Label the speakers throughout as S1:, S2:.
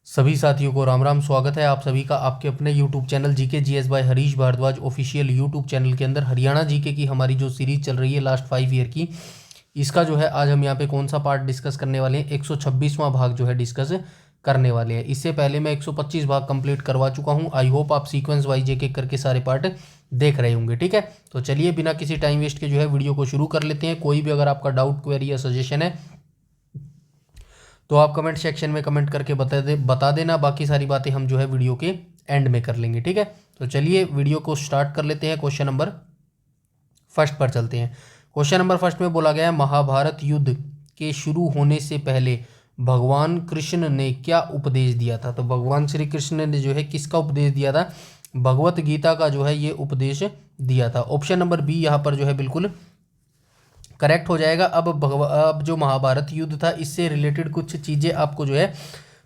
S1: सभी साथियों को राम राम। स्वागत है आप सभी का आपके अपने YouTube channel GK GS by Harish Bhardwaj official YouTube channel के अंदर हरियाणा जीके की हमारी जो सीरीज चल रही है लास्ट 5 ईयर की, इसका जो है आज हम यहाँ पे कौन सा पार्ट डिस्कस करने वाले हैं, 126वां भाग जो है डिस्कस करने वाले हैं। इससे पहले मैं 125 भाग कंप्लीट करवा चुका हूँ। आई होप आप सीक्वेंस वाइज एक एक करके सारे पार्ट देख रहे होंगे। ठीक है, तो चलिए बिना किसी टाइम वेस्ट के जो है वीडियो को शुरू कर लेते हैं। कोई भी अगर आपका डाउट, क्वेरी या सजेशन है तो आप कमेंट सेक्शन में कमेंट करके बता देना। बाकी सारी बातें हम जो है वीडियो के एंड में कर लेंगे। ठीक है, तो चलिए वीडियो को स्टार्ट कर लेते हैं। क्वेश्चन नंबर फर्स्ट पर चलते हैं। क्वेश्चन नंबर फर्स्ट में बोला गया है, महाभारत युद्ध के शुरू होने से पहले भगवान कृष्ण ने क्या उपदेश दिया था। तो भगवान श्री कृष्ण ने जो है किसका उपदेश दिया था, भगवत गीता का जो है ये उपदेश दिया था। ऑप्शन नंबर बी यहाँ पर जो है बिल्कुल करेक्ट हो जाएगा। अब जो महाभारत युद्ध था इससे रिलेटेड कुछ चीज़ें आपको जो है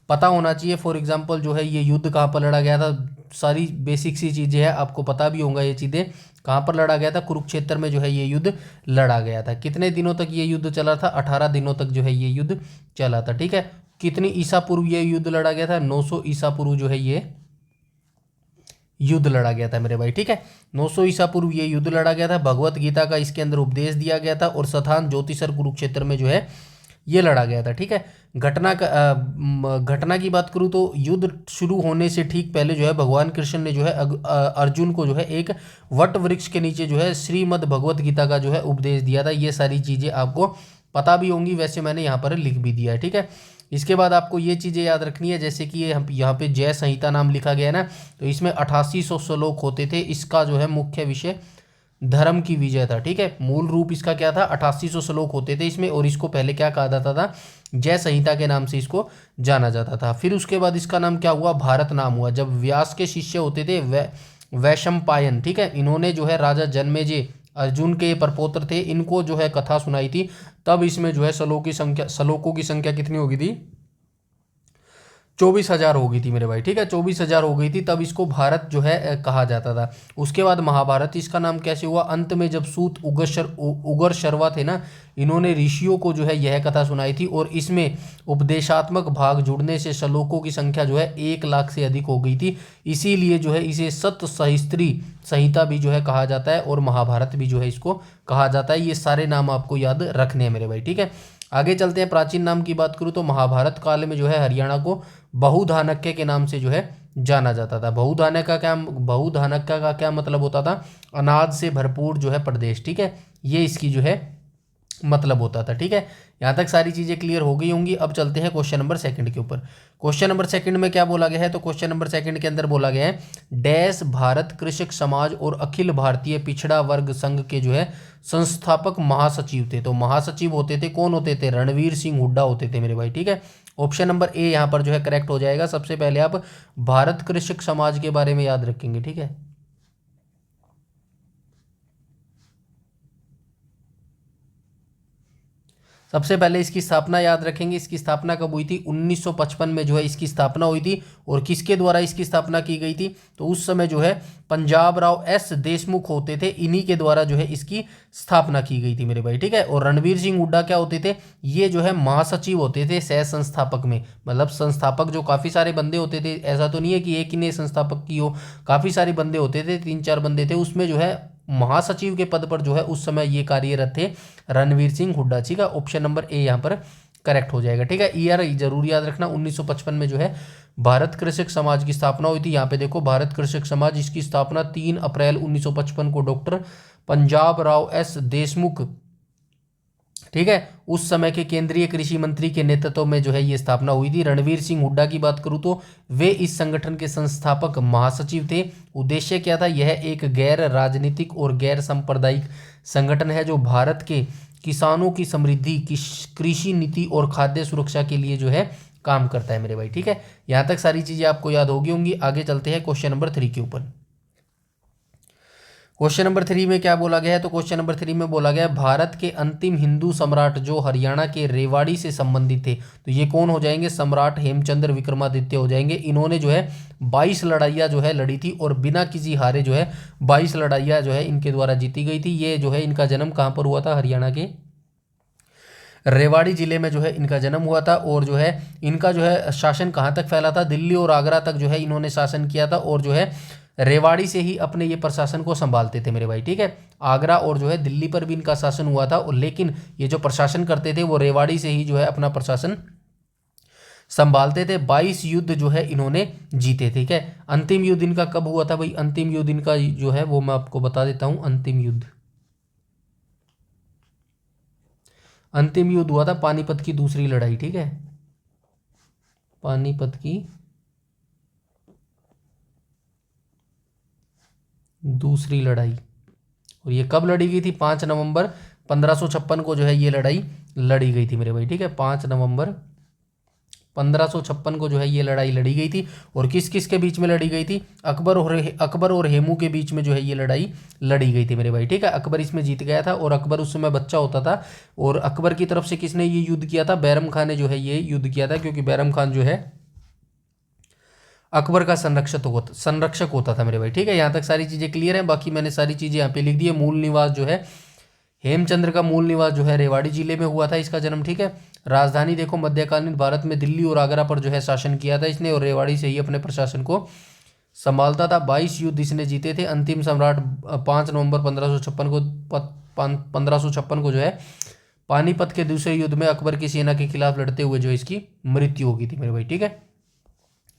S1: पता होना चाहिए। फॉर एग्जांपल जो है ये युद्ध कहाँ पर लड़ा गया था, सारी बेसिक सी चीज़ें हैं, आपको पता भी होगा ये चीज़ें कहाँ पर लड़ा गया था। कुरुक्षेत्र में जो है ये युद्ध लड़ा गया था। कितने दिनों तक ये युद्ध चला था, 18 दिनों तक जो है ये युद्ध चला था। ठीक है, कितनी ईसा पूर्व ये युद्ध लड़ा गया था, 900 ईसा पूर्व जो है ये युद्ध लड़ा गया था मेरे भाई। ठीक है, 900 ईसा पूर्व ये युद्ध लड़ा गया था। भगवत गीता का इसके अंदर उपदेश दिया गया था और स्थान ज्योतिषर कुरुक्षेत्र में जो है ये लड़ा गया था। ठीक है, घटना की बात करूँ तो युद्ध शुरू होने से ठीक पहले जो है भगवान कृष्ण ने जो है अर्जुन को जो है एक वट वृक्ष के नीचे जो है श्रीमद् भगवत गीता का जो है उपदेश दिया था। ये सारी चीज़ें आपको पता भी होंगी, वैसे मैंने यहाँ पर लिख भी दिया है। ठीक है, इसके बाद आपको ये चीज़ें याद रखनी है, जैसे कि ये यहाँ पे जय संहिता नाम लिखा गया है ना, तो इसमें 8800 श्लोक होते थे। इसका जो है मुख्य विषय धर्म की विजय था। ठीक है, मूल रूप इसका क्या था, 8800 श्लोक होते थे इसमें, और इसको पहले क्या कहा जाता था, जय संहिता के नाम से इसको जाना जाता था। फिर उसके बाद इसका नाम क्या हुआ, भारत नाम हुआ। जब व्यास के शिष्य होते थे वैशंपायन, ठीक है, इन्होंने जो है राजा जन्मेजय अर्जुन के प्रपौत्र थे, इनको जो है कथा सुनाई थी, तब इसमें जो है श्लोकों की संख्या कितनी हो गई थी, 24,000 हो गई थी मेरे भाई। ठीक है, 24,000 हो गई थी, तब इसको भारत जो है कहा जाता था। उसके बाद महाभारत इसका नाम कैसे हुआ, अंत में जब सूत उगर शर्वा थे ना, इन्होंने ऋषियों को जो है यह कथा सुनाई थी, और इसमें उपदेशात्मक भाग जुड़ने से श्लोकों की संख्या जो है 1 लाख से अधिक हो गई थी। इसीलिए जो है इसे सत सहस्त्री संहिता भी जो है कहा जाता है, और महाभारत भी जो है इसको कहा जाता है। ये सारे नाम आपको याद रखने हैं मेरे भाई। ठीक है, आगे चलते हैं। प्राचीन नाम की बात करूँ तो महाभारत काल में जो है हरियाणा को बहुधानक्य के नाम से जो है जाना जाता था। बहुधानक्य का क्या मतलब होता था, अनाज से भरपूर जो है प्रदेश। ठीक है, ये इसकी जो है मतलब होता था। ठीक है, यहाँ तक सारी चीज़ें क्लियर हो गई होंगी। अब चलते हैं क्वेश्चन नंबर सेकंड के ऊपर। क्वेश्चन नंबर सेकंड में क्या बोला गया है, तो क्वेश्चन नंबर सेकंड के अंदर बोला गया है, डैश भारत कृषक समाज और अखिल भारतीय पिछड़ा वर्ग संघ के जो है संस्थापक महासचिव थे। तो महासचिव होते थे, कौन होते थे, रणवीर सिंह हुड्डा होते थे मेरे भाई। ठीक है, ऑप्शन नंबर ए यहाँ पर जो है करेक्ट हो जाएगा। सबसे पहले आप भारत कृषक समाज के बारे में याद रखेंगे। ठीक है, सबसे पहले इसकी स्थापना याद रखेंगे। इसकी स्थापना कब हुई थी, 1955 में जो है इसकी स्थापना हुई थी। और किसके द्वारा इसकी स्थापना की गई थी, तो उस समय जो है पंजाब राव एस देशमुख होते थे, इन्हीं के द्वारा जो है इसकी स्थापना की गई थी मेरे भाई। ठीक है, और रणवीर सिंह हुड्डा क्या होते थे, ये जो है महासचिव होते थे सह संस्थापक में। मतलब संस्थापक जो काफ़ी सारे बंदे होते थे, ऐसा तो नहीं है कि एक ही ने संस्थापक की हो, काफ़ी सारे बंदे होते थे, 3-4 बंदे थे, उसमें जो है महासचिव के पद पर जो है उस समय ये कार्यरत थे रणवीर सिंह हुड्डा। ठीक है, ऑप्शन नंबर ए यहाँ पर करेक्ट हो जाएगा। ठीक है, ईयर जरूर याद रखना, 1955 में जो है भारत कृषक समाज की स्थापना हुई थी। यहाँ पे देखो भारत कृषक समाज, इसकी स्थापना 3 अप्रैल 1955 को डॉक्टर पंजाब राव एस देशमुख, ठीक है, उस समय के केंद्रीय कृषि मंत्री के नेतृत्व में जो है ये स्थापना हुई थी। रणवीर सिंह हुड्डा की बात करूं तो वे इस संगठन के संस्थापक महासचिव थे। उद्देश्य क्या था, यह एक गैर राजनीतिक और गैर सांप्रदायिक संगठन है जो भारत के किसानों की समृद्धि, कृषि नीति और खाद्य सुरक्षा के लिए जो है काम करता है मेरे भाई। ठीक है, यहाँ तक सारी चीजें आपको याद होगी होंगी। आगे चलते हैं क्वेश्चन नंबर 3 के ऊपर। क्वेश्चन नंबर 3 में क्या बोला गया है, तो क्वेश्चन नंबर 3 में बोला गया है, भारत के अंतिम हिंदू सम्राट जो हरियाणा के रेवाड़ी से संबंधित थे, तो ये कौन हो जाएंगे, सम्राट हेमचंद्र विक्रमादित्य हो जाएंगे। इन्होंने जो है 22 लड़ाइयाँ जो है लड़ी थी, और बिना किसी हारे जो है 22 लड़ाइयाँ जो है इनके द्वारा जीती गई थी। ये जो है इनका जन्म कहाँ पर हुआ था, हरियाणा के रेवाड़ी जिले में जो है इनका जन्म हुआ था। और जो है इनका जो है शासन कहाँ तक फैला था, दिल्ली और आगरा तक जो है इन्होंने शासन किया था। और जो है रेवाड़ी से ही अपने ये प्रशासन को संभालते थे मेरे भाई, ठीक है। आगरा और जो है दिल्ली पर भी इनका शासन हुआ था, और लेकिन ये जो प्रशासन करते थे वो रेवाड़ी से ही जो है अपना प्रशासन संभालते थे। 22 युद्ध जो है इन्होंने जीते, ठीक है। अंतिम युद्ध इनका कब हुआ था भाई, अंतिम युद्ध इनका जो है वो मैं आपको बता देता हूं। अंतिम युद्ध हुआ था पानीपत की दूसरी लड़ाई, ठीक है, पानीपत की दूसरी लड़ाई। और ये कब लड़ी गई थी, 5 नवंबर 1556 को जो है ये लड़ाई लड़ी गई थी मेरे भाई, ठीक है। 5 नवंबर 1556 को जो है ये लड़ाई लड़ी गई थी। और किस किस के बीच में लड़ी गई थी, अकबर और हेमू के बीच में जो है ये लड़ाई लड़ी गई थी मेरे भाई, ठीक है। अकबर इसमें जीत गया था, और अकबर उस समय बच्चा होता था। और अकबर की तरफ से किसने ये युद्ध किया था, बैरम खान ने जो है ये युद्ध किया था, क्योंकि बैरम खान जो है अकबर का संरक्षक होता था मेरे भाई, ठीक है। यहाँ तक सारी चीज़ें क्लियर हैं। बाकी मैंने सारी चीज़ें यहाँ पे लिख दी है। मूल निवास जो है हेमचंद्र का मूल निवास जो है रेवाड़ी जिले में हुआ था इसका जन्म, ठीक है। राजधानी देखो, मध्यकालीन भारत में दिल्ली और आगरा पर जो है शासन किया था इसने, और रेवाड़ी से ही अपने प्रशासन को संभालता था। 22 युद्ध इसने जीते थे। अंतिम सम्राट 5 नवंबर 1556 को जो है पानीपत के दूसरे युद्ध में अकबर की सेना के खिलाफ लड़ते हुए जो इसकी मृत्यु हो गई थी मेरे भाई, ठीक है।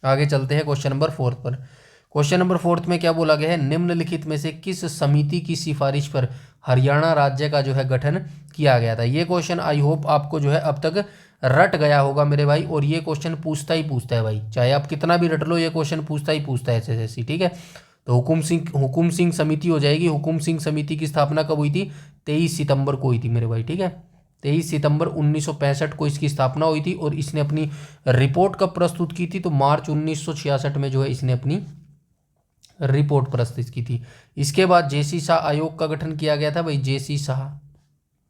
S1: आगे चलते हैं क्वेश्चन नंबर 4 पर। क्वेश्चन नंबर 4 में क्या बोला गया है, निम्नलिखित में से किस समिति की सिफारिश पर हरियाणा राज्य का जो है गठन किया गया था। ये क्वेश्चन आई होप आपको जो है अब तक रट गया होगा मेरे भाई, और ये क्वेश्चन पूछता ही पूछता है भाई, चाहे आप कितना भी रट लो, ये क्वेश्चन पूछता ही पूछता है एसएससी, ठीक है। तो हुकुम सिंह समिति हो जाएगी। हुकुम सिंह समिति की स्थापना कब हुई थी, 23 सितंबर को हुई थी मेरे भाई, ठीक है। 23 सितंबर 1965 को इसकी स्थापना हुई थी, और इसने अपनी रिपोर्ट कब प्रस्तुत की थी, तो मार्च 1966 में जो है इसने अपनी रिपोर्ट प्रस्तुत की थी। इसके बाद जेसी शाह आयोग का गठन किया गया था भाई, जेसी शाह,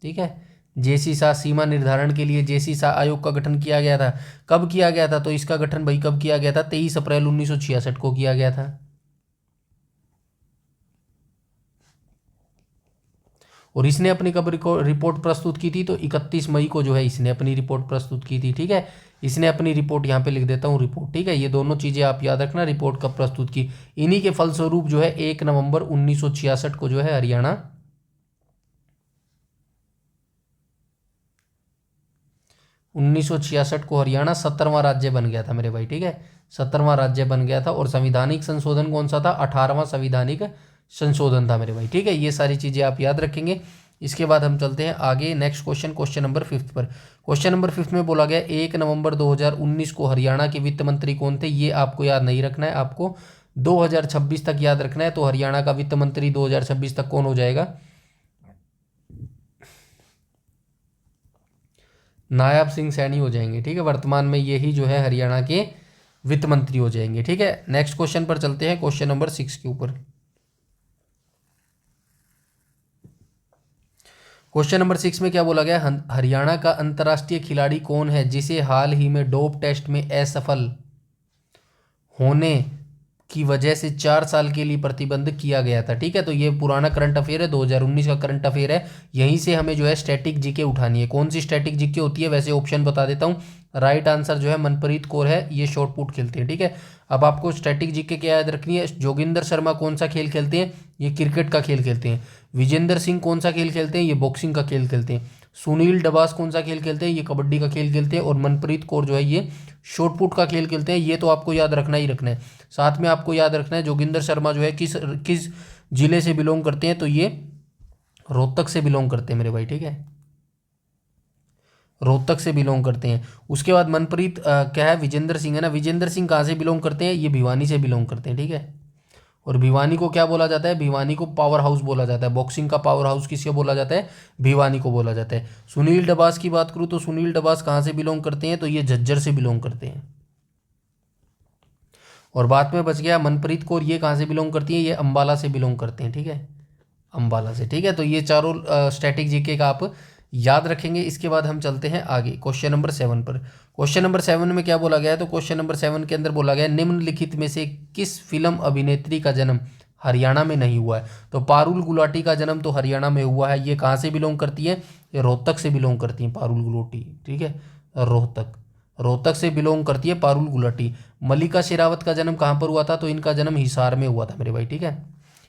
S1: ठीक है। जेसी शाह सीमा निर्धारण के लिए जेसी शाह आयोग का गठन किया गया था। कब किया गया था, तो इसका गठन भाई कब किया गया था, 23 अप्रैल 1966 को किया गया था। और इसने अपनी कब रिपोर्ट प्रस्तुत की थी, तो 31 मई को जो है इसने अपनी रिपोर्ट प्रस्तुत की थी, ठीक है। इसने अपनी रिपोर्ट यहाँ पे लिख देता हूँ रिपोर्ट, ठीक है। ये दोनों चीज़ें आप याद रखना, रिपोर्ट कब प्रस्तुत की। इन्हीं के फलस्वरूप जो है 1 नवंबर 1966 को जो है हरियाणा 1966 को हरियाणा 17वां राज्य बन गया था मेरे भाई, ठीक है। 17वां राज्य बन गया था। और संविधानिक संशोधन कौन सा था, 18वां संविधानिक संशोधन था मेरे भाई, ठीक है। ये सारी चीज़ें आप याद रखेंगे। इसके बाद हम चलते हैं आगे नेक्स्ट क्वेश्चन, क्वेश्चन नंबर 5 पर। क्वेश्चन नंबर 5 में बोला गया 1 नवंबर 2019 को हरियाणा के वित्त मंत्री कौन थे। ये आपको याद नहीं रखना है, आपको 2026 तक याद रखना है। तो हरियाणा का वित्त मंत्री 2026 तक कौन हो जाएगा, नायब सिंह सैनी हो जाएंगे, ठीक है। वर्तमान में यही जो है हरियाणा के वित्त मंत्री हो जाएंगे, ठीक है। नेक्स्ट क्वेश्चन पर चलते हैं, क्वेश्चन नंबर 6 के ऊपर। क्वेश्चन नंबर 6 में क्या बोला गया, हरियाणा का अंतर्राष्ट्रीय खिलाड़ी कौन है जिसे हाल ही में डोप टेस्ट में असफल होने की वजह से 4 साल के लिए प्रतिबंध किया गया था, ठीक है। तो ये पुराना करंट अफेयर है, 2019 का करंट अफेयर है। यहीं से हमें जो है स्टैटिक जीके उठानी है। कौन सी स्टैटिक जीके होती है, वैसे ऑप्शन बता देता हूँ। राइट आंसर जो है मनप्रीत कौर है, ये शॉर्ट पुट खेलते हैं, ठीक है। अब आपको स्टैटिक जीके क्या याद रखनी है, जोगिंदर शर्मा कौन सा खेल खेलते हैं, ये क्रिकेट का खेल खेलते हैं। विजेंद्र सिंह कौन सा खेल खेलते हैं, ये बॉक्सिंग का खेल खेलते हैं। सुनील डबास कौन सा खेल खेलते हैं, ये कबड्डी का खेल खेलते हैं। और मनप्रीत कौर जो है ये शॉर्टपुट का खेल खेलते हैं। ये तो आपको याद रखना ही रखना है। साथ में आपको याद रखना है जोगिंदर शर्मा जो है किस जिले से बिलोंग करते हैं, तो ये रोहतक से बिलोंग करते हैं मेरे भाई, ठीक है। रोहतक से बिलोंग करते हैं। उसके बाद मनप्रीत क्या है, विजेंद्र सिंह है ना, विजेंद्र सिंह कहाँ से बिलोंग करते हैं, ये भिवानी से बिलोंग करते हैं, ठीक है। और भिवानी को क्या बोला जाता है, भिवानी को पावर हाउस बोला जाता है। बॉक्सिंग का पावर हाउस किसको बोला जाता है, भिवानी को बोला जाता है। सुनील डबास की बात करूँ तो सुनील डबास कहाँ से बिलोंग करते हैं, तो ये झज्जर से बिलोंग करते हैं। और बाद में बच गया मनप्रीत कौर, ये कहाँ से बिलोंग करती है, ये अंबाला से बिलोंग करते हैं, ठीक है, अंबाला से, ठीक है। तो ये चारों स्टैटिक जीके का आप याद रखेंगे। इसके बाद हम चलते हैं आगे क्वेश्चन नंबर 7 पर। क्वेश्चन नंबर 7 में क्या बोला गया है, तो क्वेश्चन नंबर 7 के अंदर बोला गया है निम्नलिखित में से किस फिल्म अभिनेत्री का जन्म हरियाणा में नहीं हुआ है। तो पारुल गुलाटी का जन्म तो हरियाणा में हुआ है। ये कहाँ से बिलोंग करती है, ये रोहतक से बिलोंग करती हैं पारुल गुलाटी, ठीक है। रोहतक से बिलोंग करती है पारुल गुलाटी। मल्लिका शेरावत का जन्म कहाँ पर हुआ था? तो इनका जन्म हिसार में हुआ था मेरे भाई, ठीक है।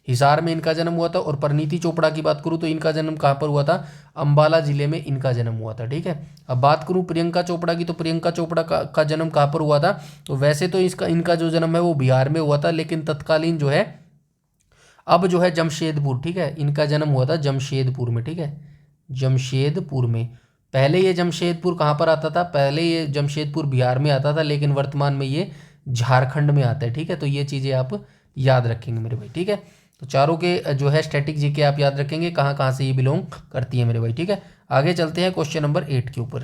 S1: हिसार में इनका जन्म हुआ था। और परिणीति चोपड़ा की बात करूँ तो इनका जन्म कहाँ पर हुआ था? अंबाला जिले में इनका जन्म हुआ था, ठीक है। अब बात करूँ प्रियंका चोपड़ा की, तो प्रियंका चोपड़ा का जन्म कहाँ पर हुआ था? तो वैसे तो इनका जो जन्म है वो बिहार में हुआ था, लेकिन तत्कालीन जो है अब जो है जमशेदपुर, ठीक है। इनका जन्म हुआ था जमशेदपुर में, ठीक है, जमशेदपुर में। पहले ये जमशेदपुर कहाँ पर आता था? पहले ये जमशेदपुर बिहार में आता था, लेकिन वर्तमान में ये झारखंड में आता है, ठीक है। तो ये चीज़ें आप याद रखेंगे मेरे भाई, ठीक है। तो चारों के जो है स्टैटिक जीके आप याद रखेंगे कहाँ कहाँ से ये बिलोंग करती है मेरे भाई, ठीक है। आगे चलते हैं क्वेश्चन नंबर 8 के ऊपर।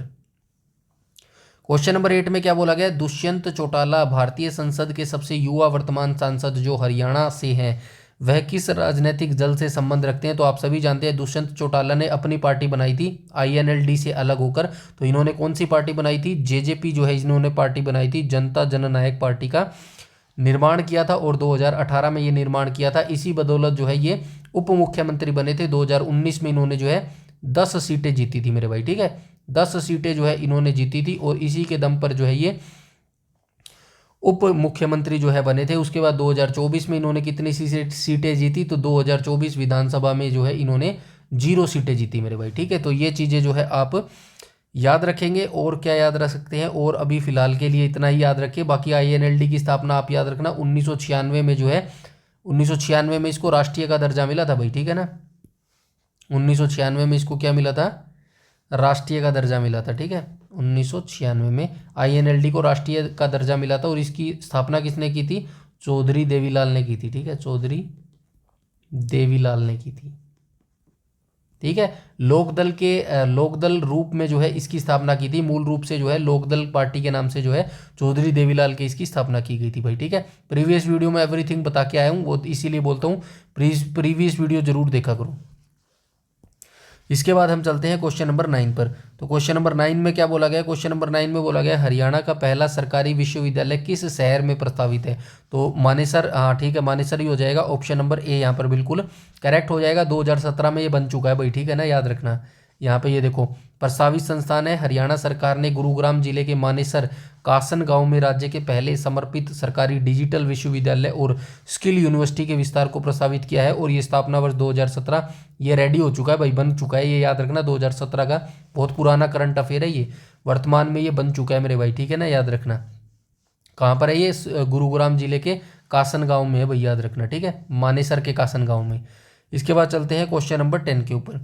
S1: क्वेश्चन नंबर 8 में क्या बोला गया? दुष्यंत चौटाला भारतीय संसद के सबसे युवा वर्तमान सांसद जो हरियाणा से हैं, वह किस राजनीतिक दल से संबंध रखते हैं? तो आप सभी जानते हैं दुष्यंत चौटाला ने अपनी पार्टी बनाई थी INLD से अलग होकर। तो इन्होंने कौन सी पार्टी बनाई थी? JJP जो है इन्होंने पार्टी बनाई थी, जनता जननायक पार्टी का निर्माण किया था और 2018 में ये निर्माण किया था। इसी बदौलत जो है ये उप मुख्यमंत्री बने थे। 2019 में इन्होंने जो है 10 सीटें जीती थी मेरे भाई, ठीक है। 10 सीटें जो है इन्होंने जीती थी और इसी के दम पर जो है ये उप मुख्यमंत्री जो है बने थे। उसके बाद 2024 में इन्होंने कितनी सीटें जीती? तो 2024 विधानसभा में जो है इन्होंने 0 सीटें जीती मेरे भाई, ठीक है। तो ये चीज़ें जो है आप याद रखेंगे। और क्या याद रख सकते हैं? और अभी फिलहाल के लिए इतना ही याद रखिए। बाकी INLD की स्थापना आप याद रखना 1996 में जो है 1996 में इसको राष्ट्रीय का दर्जा मिला था भाई, ठीक है ना। 1996 में इसको क्या मिला था? राष्ट्रीय का दर्जा मिला था, ठीक है। 1996 में INLD को राष्ट्रीय का दर्जा मिला था और इसकी स्थापना किसने की थी? चौधरी देवीलाल ने की थी, ठीक है। चौधरी देवीलाल ने की थी, ठीक है। लोकदल रूप में जो है इसकी स्थापना की थी। मूल रूप से जो है लोकदल पार्टी के नाम से जो है चौधरी देवीलाल के इसकी स्थापना की गई थी भाई, ठीक है। प्रीवियस वीडियो में एवरीथिंग बता के आया हूँ, वो इसीलिए बोलता हूँ प्रीवियस वीडियो जरूर देखा करो। इसके बाद हम चलते हैं क्वेश्चन नंबर 9 पर। तो क्वेश्चन नंबर 9 में क्या बोला गया? क्वेश्चन नंबर 9 में बोला गया हरियाणा का पहला सरकारी विश्वविद्यालय किस शहर में प्रस्तावित है? तो मानेसर, हाँ ठीक है, मानेसर ही हो जाएगा। ऑप्शन नंबर ए यहाँ पर बिल्कुल करेक्ट हो जाएगा। 2017 में ये बन चुका है भाई, ठीक है ना, याद रखना। यहाँ पे ये देखो प्रस्तावित संस्थान है। हरियाणा सरकार ने गुरुग्राम जिले के मानेसर कासन गांव में राज्य के पहले समर्पित सरकारी डिजिटल विश्वविद्यालय और स्किल यूनिवर्सिटी के विस्तार को प्रस्तावित किया है और ये स्थापना वर्ष 2017 ये रेडी हो चुका है भाई, बन चुका है। ये याद रखना 2017 का बहुत पुराना करंट अफेयर है ये, वर्तमान में ये बन चुका है मेरे भाई, ठीक है ना, याद रखना। कहाँ पर है ये? गुरुग्राम जिले के कासन गाँव में है भाई, याद रखना, ठीक है, मानेसर के कासन गाँव में। इसके बाद चलते हैं क्वेश्चन नंबर 10 के ऊपर।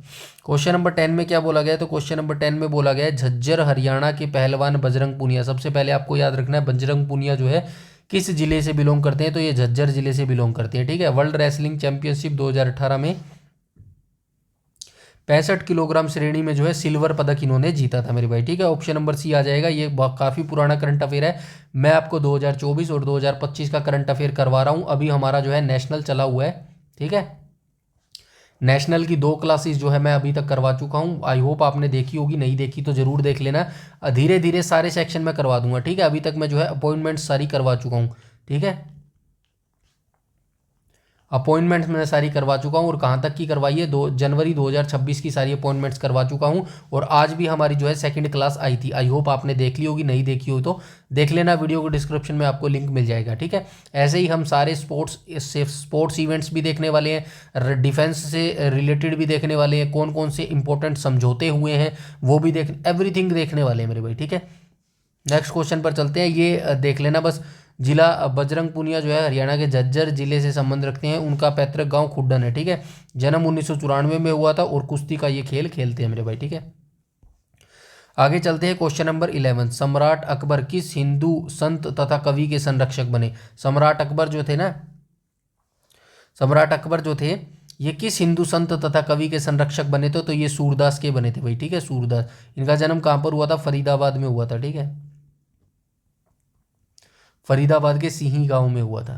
S1: क्वेश्चन नंबर 10 में क्या बोला गया है? तो क्वेश्चन नंबर 10 में बोला गया है झज्जर हरियाणा के पहलवान बजरंग पूनिया। सबसे पहले आपको याद रखना है बजरंग पूनिया जो है किस जिले से बिलोंग करते हैं? तो ये झज्जर जिले से बिलोंग करते हैं, ठीक है। वर्ल्ड रेसलिंग चैंपियनशिप 2018 में 65 किलोग्राम श्रेणी में जो है सिल्वर पदक इन्होंने जीता था मेरे भाई, ठीक है। ऑप्शन नंबर सी आ जाएगा। ये काफ़ी पुराना करंट अफेयर है। मैं आपको 2024 और 2025 का करंट अफेयर करवा रहा हूँ। अभी हमारा जो है नेशनल चला हुआ है, ठीक है। नेशनल की 2 क्लासेस जो है मैं अभी तक करवा चुका हूँ। आई होप आपने देखी होगी, नहीं देखी तो ज़रूर देख लेना। धीरे धीरे सारे सेक्शन में करवा दूंगा, ठीक है। अभी तक मैं जो है अपॉइंटमेंट सारी करवा चुका हूँ, ठीक है। अपॉइंटमेंट्स मैंने सारी करवा चुका हूँ और कहाँ तक की करवाई है? 2 जनवरी 2026 की सारी अपॉइंटमेंट्स करवा चुका हूँ। और आज भी हमारी जो है सेकंड क्लास आई थी। आई होप आपने देख ली होगी, नहीं देखी हो तो देख लेना, वीडियो को डिस्क्रिप्शन में आपको लिंक मिल जाएगा, ठीक है। ऐसे ही हम सारे स्पोर्ट्स इवेंट्स भी देखने वाले हैं, डिफेंस से रिलेटेड भी देखने वाले हैं, कौन कौन से इंपॉर्टेंट समझौते हुए हैं वो भी एवरीथिंग देखने वाले हैं मेरे भाई, ठीक है। नेक्स्ट क्वेश्चन पर चलते हैं। ये देख लेना बस। जिला बजरंग पूनिया जो है हरियाणा के झज्जर जिले से संबंध रखते हैं। उनका पैतृक गांव खुड्डन है, ठीक है। जन्म 1994 में हुआ था और कुश्ती का ये खेल खेलते हैं मेरे भाई, ठीक है। आगे चलते हैं क्वेश्चन नंबर 11। सम्राट अकबर किस हिंदू संत तथा कवि के संरक्षक बने? सम्राट अकबर जो थे ना, सम्राट अकबर जो थे ये किस हिंदू संत तथा कवि के संरक्षक बने थे? तो ये सूरदास के बने थे भाई, ठीक है, सूरदास। इनका जन्म कहाँ पर हुआ था? फरीदाबाद में हुआ था, ठीक है। फरीदाबाद के सिही गांव में हुआ था,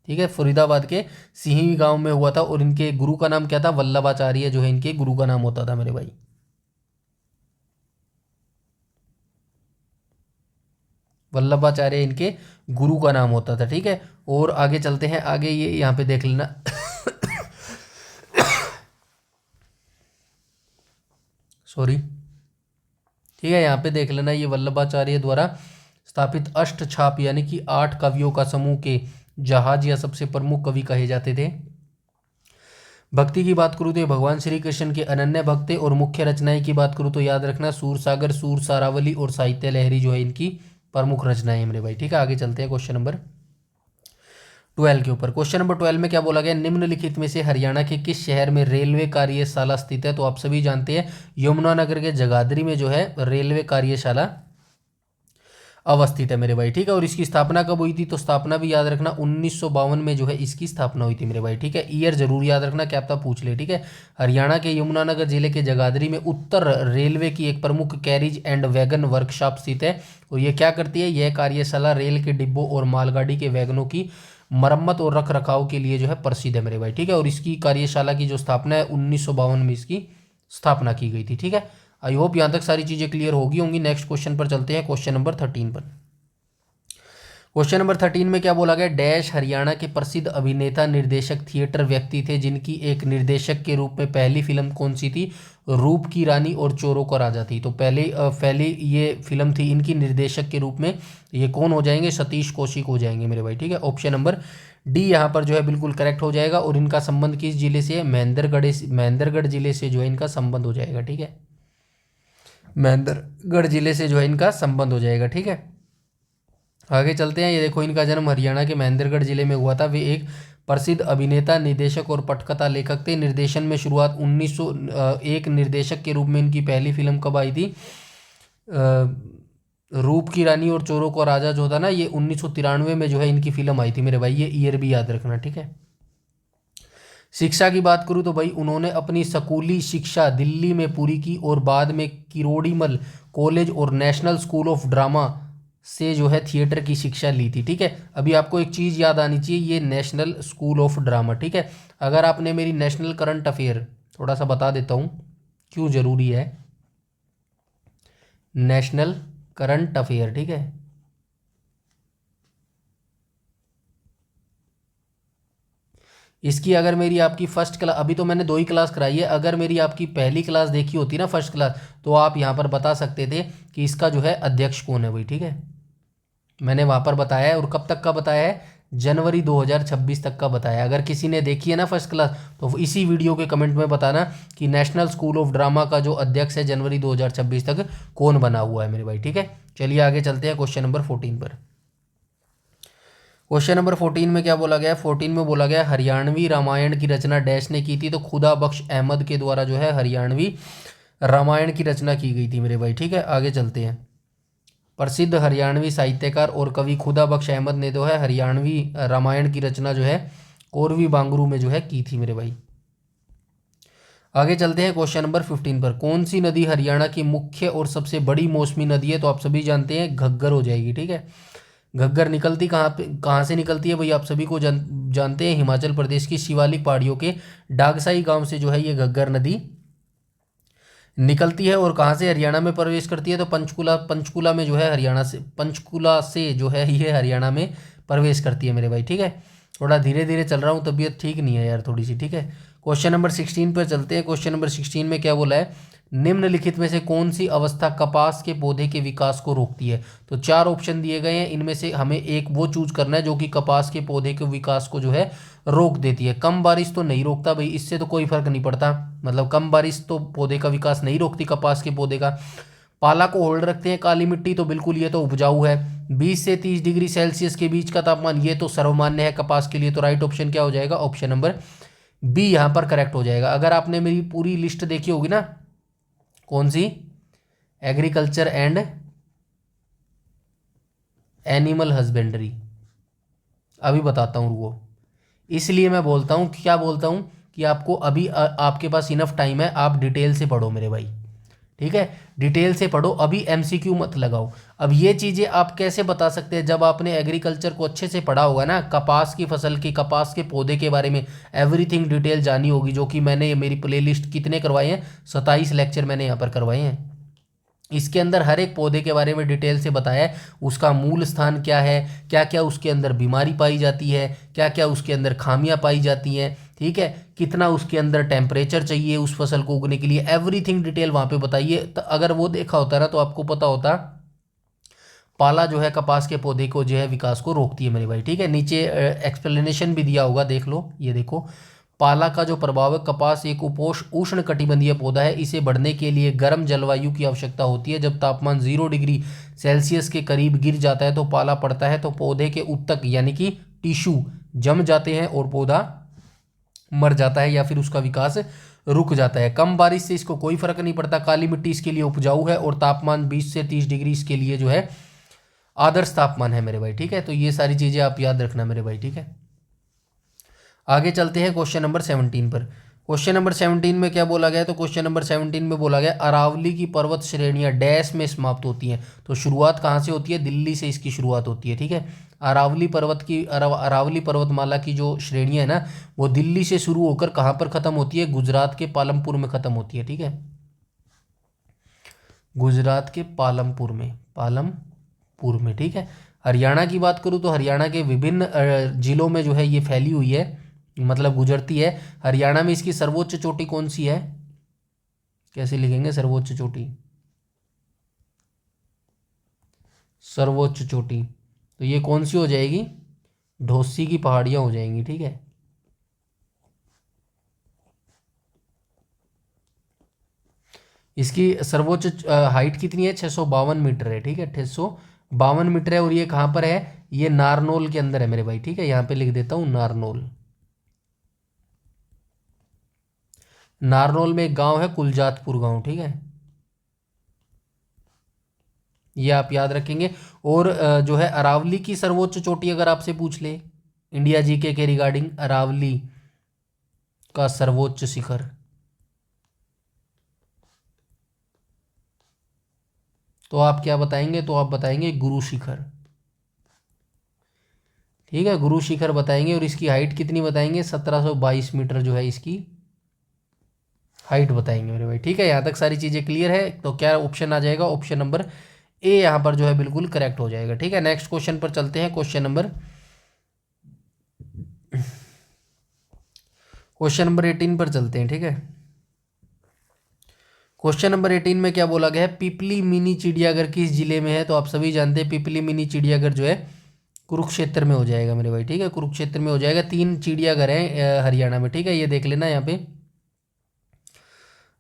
S1: ठीक है। फरीदाबाद के सिही गांव में हुआ था और इनके गुरु का नाम क्या था? वल्लभाचार्य जो है इनके गुरु का नाम होता था मेरे भाई। वल्लभाचार्य इनके गुरु का नाम होता था, ठीक है। और आगे चलते हैं। आगे ये यहाँ पे देख लेना सॉरी, ठीक है। यहाँ पे देख लेना, ये वल्लभाचार्य द्वारा स्थापित अष्टछाप यानी कि 8 कवियों का समूह के जहाज या सबसे प्रमुख कवि कहे जाते थे। भक्ति की बात करूँ तो ये भगवान श्री कृष्ण के अनन्य भक्त थे। और मुख्य रचनाएं की बात करूँ तो याद रखना, सूरसागर, सूर सारावली और साहित्य लहरी जो है इनकी प्रमुख रचनाएं हैं मेरे भाई, ठीक है। आगे चलते हैं क्वेश्चन नंबर 12 के ऊपर। क्वेश्चन नंबर 12 में क्या बोला गया, निम्नलिखित में से हरियाणा के किस शहर में रेलवे कार्यशाला स्थित है। तो आप सभी जानते हैं यमुनानगर के जगाधरी में जो है रेलवे कार्यशाला अवस्थित है मेरे भाई, ठीक है। और इसकी स्थापना कब हुई थी, तो स्थापना भी याद रखना 1952 में जो है इसकी स्थापना हुई थी मेरे भाई, ठीक है। ईयर जरूर याद रखना, क्या पता पूछ ले, ठीक है। हरियाणा के यमुनानगर जिले के जगाधरी में उत्तर रेलवे की एक प्रमुख कैरिज एंड वैगन वर्कशॉप स्थित है। और ये क्या करती है, यह कार्यशाला रेल के डिब्बों और मालगाड़ी के वैगनों की मरम्मत और रख रखाव के लिए जो है प्रसिद्ध है मेरे भाई, ठीक है। और इसकी कार्यशाला की जो स्थापना है 1952 में इसकी स्थापना की गई थी, ठीक है। आई होप यहाँ तक सारी चीज़ें क्लियर होगी होंगी। नेक्स्ट क्वेश्चन पर चलते हैं, क्वेश्चन नंबर 13 पर। क्वेश्चन नंबर 13 में क्या बोला गया, डैश हरियाणा के प्रसिद्ध अभिनेता निर्देशक थिएटर व्यक्ति थे जिनकी एक निर्देशक के रूप में पहली फिल्म कौन सी थी, रूप की रानी और चोरों का राजा थी। तो पहली ये फिल्म थी इनकी निर्देशक के रूप में, ये कौन हो जाएंगे, सतीश कौशिक हो जाएंगे मेरे भाई, ठीक है। ऑप्शन नंबर डी यहाँ पर जो है बिल्कुल करेक्ट हो जाएगा। और इनका संबंध किस जिले से है, महेंद्रगढ़ जिले से जो है इनका संबंध हो जाएगा, ठीक है। महेंद्रगढ़ जिले से जो है इनका संबंध हो जाएगा, ठीक है। आगे चलते हैं, ये देखो इनका जन्म हरियाणा के महेंद्रगढ़ जिले में हुआ था। वे एक प्रसिद्ध अभिनेता, निर्देशक और पटकथा लेखक थे। निर्देशन में शुरुआत 1901 निर्देशक के रूप में इनकी पहली फिल्म कब आई थी, रूप की रानी और चोरों का राजा जो था ना, ये 1993 में जो है इनकी फिल्म आई थी मेरे भाई, ये ईयर भी याद रखना, ठीक है। शिक्षा की बात करूँ तो भाई उन्होंने अपनी स्कूली शिक्षा दिल्ली में पूरी की और बाद में किरोड़ीमल कॉलेज और नेशनल स्कूल ऑफ ड्रामा से जो है थिएटर की शिक्षा ली थी, ठीक है। अभी आपको एक चीज़ याद आनी चाहिए, ये नेशनल स्कूल ऑफ ड्रामा, ठीक है। अगर आपने मेरी नेशनल करंट अफेयर थोड़ा सा बता देता हूँ क्यों ज़रूरी है, नेशनल करंट अफेयर, ठीक है। इसकी अगर मेरी आपकी फर्स्ट क्लास, अभी तो मैंने 2 ही क्लास कराई है, अगर मेरी आपकी पहली क्लास देखी होती ना फर्स्ट क्लास, तो आप यहाँ पर बता सकते थे कि इसका जो है अध्यक्ष कौन है भाई, ठीक है। मैंने वहाँ पर बताया है, और कब तक का बताया है, जनवरी 2026 तक का बताया। अगर किसी ने देखी है ना फर्स्ट क्लास, तो इसी वीडियो के कमेंट में बताना कि नेशनल स्कूल ऑफ ड्रामा का जो अध्यक्ष है जनवरी 2026 तक कौन बना हुआ है मेरे भाई, ठीक है। चलिए आगे चलते हैं क्वेश्चन नंबर 14 पर। क्वेश्चन नंबर 14 में क्या बोला गया है, 14 में बोला गया हरियाणवी रामायण की रचना डैश ने की थी। तो खुदा बख्श अहमद के द्वारा जो है हरियाणवी रामायण की रचना की गई थी मेरे भाई, ठीक है। आगे चलते हैं, प्रसिद्ध हरियाणवी साहित्यकार और कवि खुदा बख्श अहमद ने जो है हरियाणवी रामायण की रचना जो है कोरवी बांगरू में जो है की थी मेरे भाई। आगे चलते हैं क्वेश्चन नंबर 15 पर। कौन सी नदी हरियाणा की मुख्य और सबसे बड़ी मौसमी नदी है, तो आप सभी जानते हैं घग्गर हो जाएगी, ठीक है। घग्गर निकलती कहाँ से निकलती है भाई, आप सभी को जानते हैं, हिमाचल प्रदेश की शिवालिक पहाड़ियों के डागसाई गांव से जो है ये घग्गर नदी निकलती है। और कहाँ से, हरियाणा में प्रवेश करती है, तो पंचकुला में जो है पंचकुला से जो है ये हरियाणा में प्रवेश करती है मेरे भाई, ठीक है। थोड़ा धीरे धीरे चल रहा हूँ, तबीयत ठीक नहीं है यार थोड़ी सी, ठीक है। क्वेश्चन नंबर 16 पर चलते हैं। क्वेश्चन नंबर 16 में क्या बोला है, निम्नलिखित में से कौन सी अवस्था कपास के पौधे के विकास को रोकती है। तो 4 ऑप्शन दिए गए हैं, इनमें से हमें एक वो चूज करना है जो कि कपास के पौधे के विकास को जो है रोक देती है। कम बारिश तो नहीं रोकता भाई, इससे तो कोई फर्क नहीं पड़ता, मतलब कम बारिश तो पौधे का विकास नहीं रोकती कपास के पौधे का। पाला को होल्ड रखते हैं काली मिट्टी, तो बिल्कुल ये तो उपजाऊ है। 20 से 30 डिग्री सेल्सियस के बीच का तापमान, ये तो सर्वमान्य है कपास के लिए। तो राइट ऑप्शन क्या हो जाएगा, ऑप्शन नंबर बी यहाँ पर करेक्ट हो जाएगा। अगर आपने मेरी पूरी लिस्ट देखी होगी ना, कौन सी, एग्रीकल्चर एंड एनिमल हस्बेंड्री, अभी बताता हूँ रुको। इसलिए मैं बोलता हूँ, क्या बोलता हूँ कि आपको अभी आपके पास इनफ टाइम है, आप डिटेल से पढ़ो मेरे भाई, ठीक है। डिटेल से पढ़ो, अभी एमसीक्यू मत लगाओ। अब ये चीज़ें आप कैसे बता सकते हैं, जब आपने एग्रीकल्चर को अच्छे से पढ़ा होगा ना, कपास की फसल की, कपास के पौधे के बारे में एवरीथिंग डिटेल जानी होगी, जो कि मैंने मेरी प्लेलिस्ट कितने करवाए हैं, 27 लेक्चर मैंने यहाँ पर करवाए हैं। इसके अंदर हर एक पौधे के बारे में डिटेल से बताया है, उसका मूल स्थान क्या है, क्या क्या उसके अंदर बीमारी पाई जाती है, क्या क्या उसके अंदर खामियां पाई जाती हैं, ठीक है, कितना उसके अंदर टेम्परेचर चाहिए उस फसल को उगने के लिए, एवरीथिंग डिटेल वहाँ पे बताइए। तो अगर वो देखा होता ना तो आपको पता होता पाला जो है कपास के पौधे को जो है विकास को रोकती है मेरे भाई, ठीक है। नीचे एक्सप्लेनेशन भी दिया होगा, देख लो, ये देखो। पाला का जो प्रभाव है, कपास एक उष्ण कटिबंधीय पौधा है, इसे बढ़ने के लिए गर्म जलवायु की आवश्यकता होती है। जब तापमान 0 डिग्री सेल्सियस के करीब गिर जाता है तो पाला पड़ता है, तो पौधे के उत्तक यानी कि टिश्यू जम जाते हैं और पौधा मर जाता है या फिर उसका विकास रुक जाता है। कम बारिश से इसको कोई फर्क नहीं पड़ता, काली मिट्टी इसके लिए उपजाऊ है, और तापमान 20 से 30 डिग्री इसके लिए जो है आदर्श तापमान है मेरे भाई, ठीक है। तो ये सारी चीज़ें आप याद रखना मेरे भाई, ठीक है। आगे चलते हैं क्वेश्चन नंबर 17 पर। क्वेश्चन नंबर 17 में क्या बोला गया है, तो क्वेश्चन नंबर 17 में बोला गया अरावली की पर्वत श्रेणियां डैश में समाप्त होती हैं। तो शुरुआत कहाँ से होती है, दिल्ली से इसकी शुरुआत होती है, ठीक है। अरावली पर्वतमाला की जो श्रेणियां है ना, वो दिल्ली से शुरू होकर कहाँ पर खत्म होती है, गुजरात के पालमपुर में खत्म होती है, ठीक है। गुजरात के पालमपुर में, ठीक है। हरियाणा की बात करूँ तो हरियाणा के विभिन्न जिलों में जो है ये फैली हुई है, मतलब गुजरती है। हरियाणा में इसकी सर्वोच्च चोटी कौन सी है, कैसे लिखेंगे सर्वोच्च चोटी, सर्वोच्च चोटी, तो ये कौन सी हो जाएगी, ढोसी की पहाड़ियाँ हो जाएंगी, ठीक है। इसकी सर्वोच्च हाइट कितनी है, 652 मीटर है, ठीक है, 652 मीटर है। और ये कहाँ पर है, ये नारनौल के अंदर है मेरे भाई, ठीक है। यहाँ पे लिख देता हूँ नारनौल में एक गांव है कुलजातपुर गांव, ठीक है, ये आप याद रखेंगे। और जो है अरावली की सर्वोच्च चोटी अगर आपसे पूछ ले इंडिया जीके के रिगार्डिंग, अरावली का सर्वोच्च शिखर, तो आप क्या बताएंगे, तो आप बताएंगे गुरु शिखर, ठीक है, गुरु शिखर बताएंगे। और इसकी हाइट कितनी बताएंगे, 1722 मीटर जो है इसकी हाइट बताएंगे मेरे भाई, ठीक है। यहाँ तक सारी चीज़ें क्लियर है। तो क्या ऑप्शन आ जाएगा, ऑप्शन नंबर ए यहाँ पर जो है बिल्कुल करेक्ट हो जाएगा, ठीक है। नेक्स्ट क्वेश्चन पर चलते हैं, क्वेश्चन नंबर 18 पर चलते हैं, ठीक है। क्वेश्चन नंबर 18 में क्या बोला गया है, पिपली मिनी चिड़ियाघर किस जिले में है, तो आप सभी जानते हैं पिपली मिनी चिड़ियाघर जो है कुरुक्षेत्र में हो जाएगा मेरे भाई, ठीक है, कुरुक्षेत्र में हो जाएगा। 3 चिड़ियाघर हैं हरियाणा में, ठीक है, ये देख लेना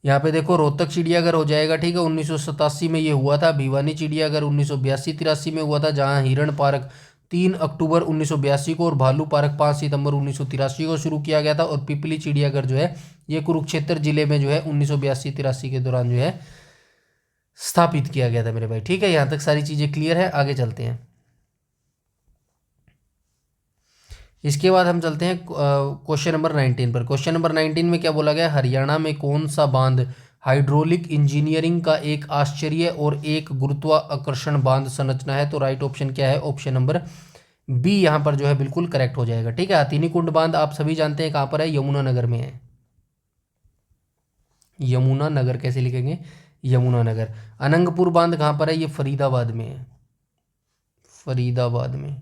S1: यहाँ पे देखो, रोहतक चिड़ियाघर हो जाएगा, ठीक है, 1987 में ये हुआ था। भिवानी चिड़ियाघर 1982-83 में हुआ था, जहाँ हिरण पार्क 3 अक्टूबर 1982 को और भालू पार्क 5 सितंबर 1983 को शुरू किया गया था। और पिपली चिड़ियाघर जो है ये कुरुक्षेत्र जिले में जो है 1982-83 के दौरान जो है स्थापित किया गया था मेरे भाई, ठीक है। यहाँ तक सारी चीज़ें क्लियर है, आगे चलते हैं। इसके बाद हम चलते हैं क्वेश्चन नंबर 19 पर। क्वेश्चन नंबर 19 में क्या बोला गया, हरियाणा में कौन सा बांध हाइड्रोलिक इंजीनियरिंग का एक आश्चर्य और एक गुरुत्वाकर्षण बांध संरचना है, तो राइट ऑप्शन क्या है, ऑप्शन नंबर बी यहाँ पर जो है बिल्कुल करेक्ट हो जाएगा, ठीक है। हथिनी कुंड बांध आप सभी जानते हैं कहाँ पर है, यमुनानगर में है। यमुनानगर कैसे लिखेंगे, यमुनानगर। अनंगपुर बांध कहाँ पर है, ये फरीदाबाद में है, फरीदाबाद में।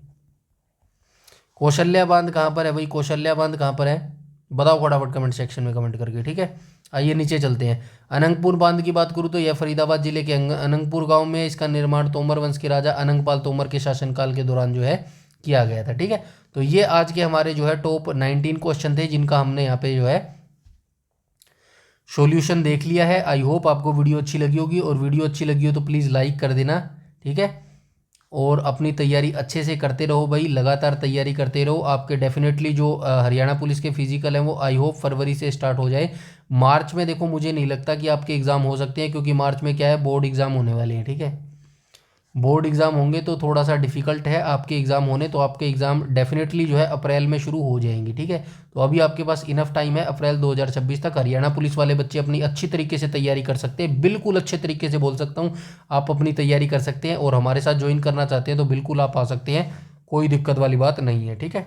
S1: कौशल्या बांध कहाँ पर है भाई, कौशल्या बांध कहाँ पर है, बताओ फटाफट कमेंट सेक्शन में कमेंट करके, ठीक है। आइए नीचे चलते हैं। अनंगपुर बांध की बात करूँ तो यह फरीदाबाद जिले के अनंगपुर गांव में इसका निर्माण तोमर वंश के राजा अनंगपाल तोमर के शासनकाल के दौरान जो है किया गया था, ठीक है। तो ये आज के हमारे जो है टॉप 19 क्वेश्चन थे, जिनका हमने यहाँ पे जो है सॉल्यूशन देख लिया है। आई होप आपको वीडियो अच्छी लगी होगी, और वीडियो अच्छी लगी हो तो प्लीज़ लाइक कर देना, ठीक है। और अपनी तैयारी अच्छे से करते रहो भाई, लगातार तैयारी करते रहो। आपके डेफिनेटली जो हरियाणा पुलिस के फिजिकल हैं वो आई होप फरवरी से स्टार्ट हो जाए। मार्च में देखो मुझे नहीं लगता कि आपके एग्ज़ाम हो सकते हैं, क्योंकि मार्च में क्या है, बोर्ड एग्ज़ाम होने वाले हैं, ठीक है। बोर्ड एग्ज़ाम होंगे तो थोड़ा सा डिफिकल्ट है आपके एग्ज़ाम होने, तो आपके एग्ज़ाम डेफिनेटली जो है अप्रैल में शुरू हो जाएंगे, ठीक है। तो अभी आपके पास इनफ टाइम है, अप्रैल 2026 तक हरियाणा पुलिस वाले बच्चे अपनी अच्छी तरीके से तैयारी कर सकते हैं, बिल्कुल अच्छे तरीके से बोल सकता हूँ, आप अपनी तैयारी कर सकते हैं। और हमारे साथ ज्वाइन करना चाहते हैं तो बिल्कुल आप आ सकते हैं, कोई दिक्कत वाली बात नहीं है, ठीक है।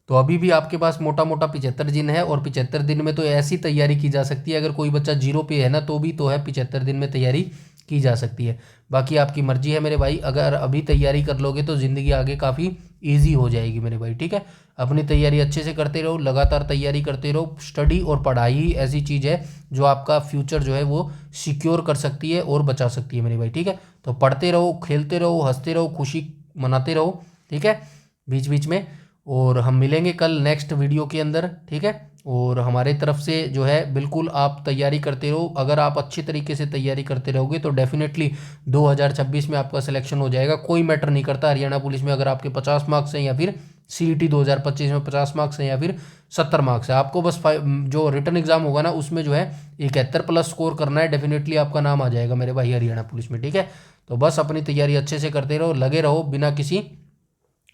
S1: तो अभी भी आपके पास मोटा मोटा 75 दिन है, और 75 दिन में तो ऐसी तैयारी की जा सकती है, अगर कोई बच्चा 0 पे है ना तो भी तो है 75 दिन में तैयारी की जा सकती है। बाकी आपकी मर्जी है मेरे भाई, अगर अभी तैयारी कर लोगे तो ज़िंदगी आगे काफ़ी ईजी हो जाएगी मेरे भाई। ठीक है, अपनी तैयारी अच्छे से करते रहो, लगातार तैयारी करते रहो। स्टडी और पढ़ाई ही ऐसी चीज़ है जो आपका फ्यूचर जो है वो सिक्योर कर सकती है और बचा सकती है मेरे भाई। ठीक है, तो पढ़ते रहो, खेलते रहो, हंसते रहो, खुशी मनाते रहो। ठीक है, बीच बीच में। और हम मिलेंगे कल नेक्स्ट वीडियो के अंदर। ठीक है, और हमारे तरफ से जो है बिल्कुल आप तैयारी करते रहो। अगर आप अच्छी तरीके से तैयारी करते रहोगे तो डेफिनेटली 2026 में आपका सिलेक्शन हो जाएगा। कोई मैटर नहीं करता हरियाणा पुलिस में अगर आपके 50 मार्क्स हैं या फिर CET 2025 में 50 मार्क्स हैं या फिर 70 मार्क्स है। आपको बस जो रिटर्न एग्जाम होगा ना उसमें जो है 71 प्लस स्कोर करना है, डेफिनेटली आपका नाम आ जाएगा मेरे भाई हरियाणा पुलिस में। ठीक है, तो बस अपनी तैयारी अच्छे से करते रहो, लगे रहो बिना किसी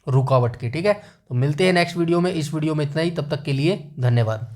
S1: रुकावट के। ठीक है, तो मिलते हैं नेक्स्ट वीडियो में। इस वीडियो में इतना ही, तब तक के लिए धन्यवाद।